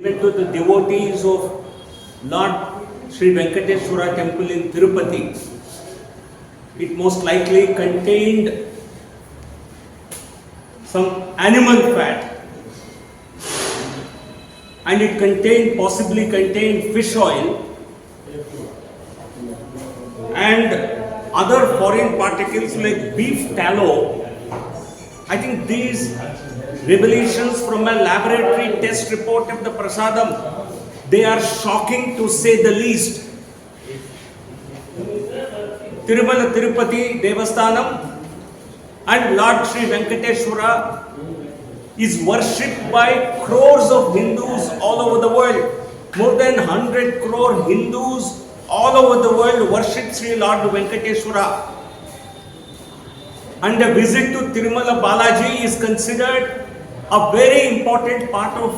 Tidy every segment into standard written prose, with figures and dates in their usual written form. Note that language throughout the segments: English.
Even to the devotees of Lord Sri Venkateswara temple in Tirupati, it most likely contained some animal fat, and it possibly contained fish oil and other foreign particles like beef tallow. I think these revelations from a laboratory test report of the prasadam, they are shocking to say the least. Tirumala Tirupati Devasthanam and Lord Sri Venkateswara is worshipped by crores of Hindus all over the world. More than 100 crore Hindus all over the world worship Sri Lord Venkateswara. And a visit to Tirumala Balaji is considered a very important part of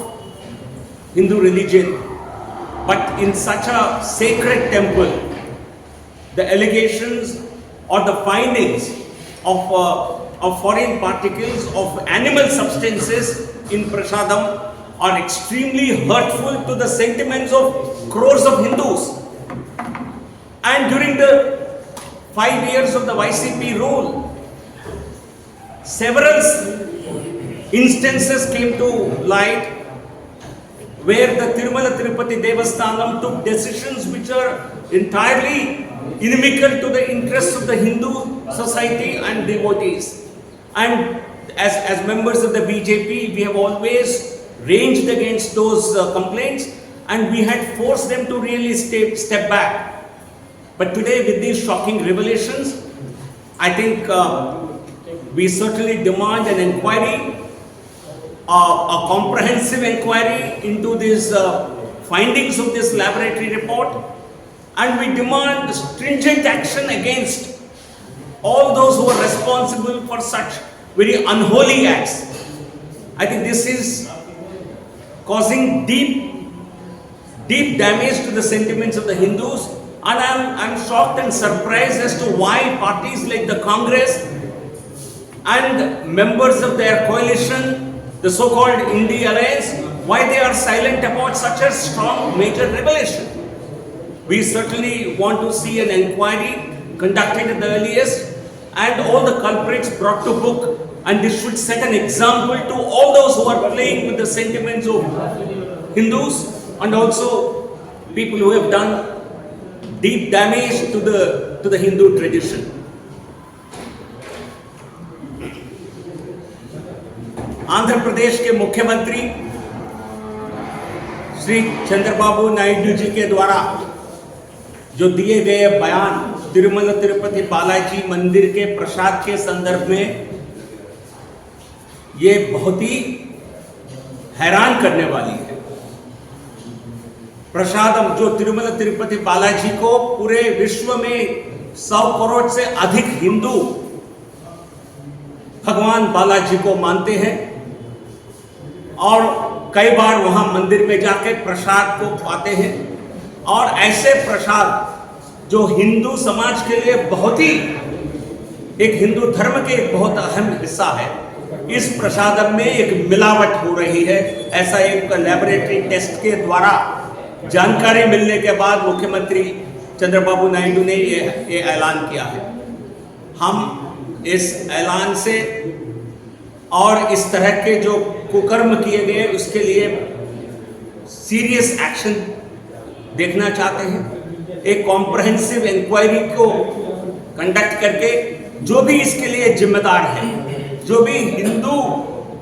Hindu religion. But in such a sacred temple, the allegations or the findings of foreign particles of animal substances in prasadam are extremely hurtful to the sentiments of crores of Hindus. And during the 5 years of the YCP rule, several instances came to light where the Tirumala Tirupati Devasthanam took decisions which are entirely inimical to the interests of the Hindu society and devotees. And as members of the BJP, we have always ranged against those complaints, and we had forced them to really step back. But today, with these shocking revelations, I think we certainly demand an inquiry, a comprehensive inquiry into these findings of this laboratory report, and we demand stringent action against all those who are responsible for such very unholy acts. I think this is causing deep damage to the sentiments of the Hindus, and I'm shocked and surprised as to why parties like the Congress and members of their coalition, the so-called India Alliance, why they are silent about such a strong major revelation. We certainly want to see an inquiry conducted at the earliest and all the culprits brought to book, and this should set an example to all those who are playing with the sentiments of Hindus and also people who have done deep damage to the Hindu tradition. Andhra Pradesh के मुख्यमंत्री श्री चंद्रबाबू नायडू जी के द्वारा जो दिए गए बयान तिरुमला तिरुपति बालाजी मंदिर के प्रसाद के संदर्भ में, ये बहुत ही हैरान करने वाली है। प्रसादम जो तिरुमला तिरुपति बालाजी को पूरे विश्व में 100 करोड़ से अधिक हिंदू भगवान बालाजी को मानते हैं और कई बार वहां मंदिर में जाके प्रसाद को पाते हैं, और ऐसे प्रसाद जो हिंदू समाज के लिए बहुत ही एक हिंदू धर्म के एक बहुत अहम हिस्सा है, इस प्रसादम में एक मिलावट हो रही है। ऐसा एक लेबोरेटरी टेस्ट के द्वारा जानकारी मिलने के बाद मुख्यमंत्री चंद्रबाबू नायडू ने ये ऐलान किया है। हम इस ऐलान से और इस तरह के जो कुकर्म किए गए उसके लिए सीरियस एक्शन देखना चाहते हैं। एक कॉम्प्रहेंसिव इंक्वायरी को कंडक्ट करके जो भी इसके लिए जिम्मेदार है, जो भी हिंदू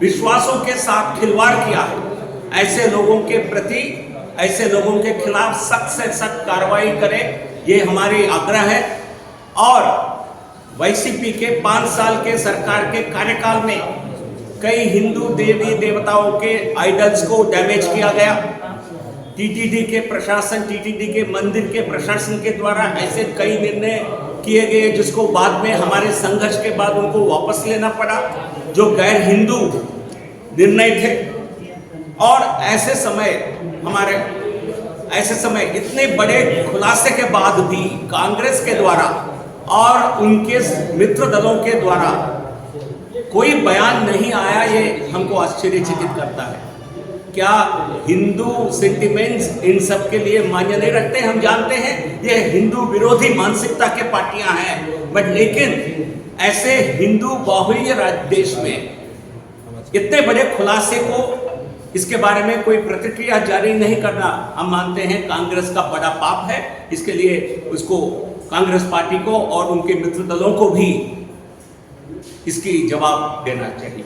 विश्वासों के साथ खिलवाड़ किया है, ऐसे लोगों के प्रति, ऐसे लोगों के खिलाफ सख्त से सख्त कार्रवाई करें, ये हमारी आग्रह है। और वाईसीपी के 5 साल के सरकार के कार्यकाल में कई हिंदू देवी देवताओं के आइडल्स को डैमेज किया गया। टीटीडी के प्रशासन, टीटीडी के मंदिर के प्रशासन के द्वारा ऐसे कई निर्णय किए गए जिसको बाद में हमारे संघर्ष के बाद उनको वापस लेना पड़ा, जो गैर हिंदू निर्णय थे। और ऐसे समय इतने बड़े खुलासे के बाद भी कांग्रेस के द्वारा और उनके मित्र दलों के द्वारा कोई बयान नहीं आया, ये हमको आश्चर्यचकित करता है। क्या हिंदू सेंटिमेंट्स इन सब के लिए मान्य नहीं रखते? हम जानते हैं ये हिंदू विरोधी मानसिकता के पार्टियां हैं, बट लेकिन ऐसे हिंदू बाहुल्य देश में इतने बड़े खुलासे को, इसके बारे में कोई प्रतिक्रिया जारी नहीं करना, हम मानते हैं कांग्रेस का बड़ा पाप है। इसके लिए उसको, कांग्रेस पार्टी को और उनके मित्र दलों को भी इसकी जवाब देना चाहिए।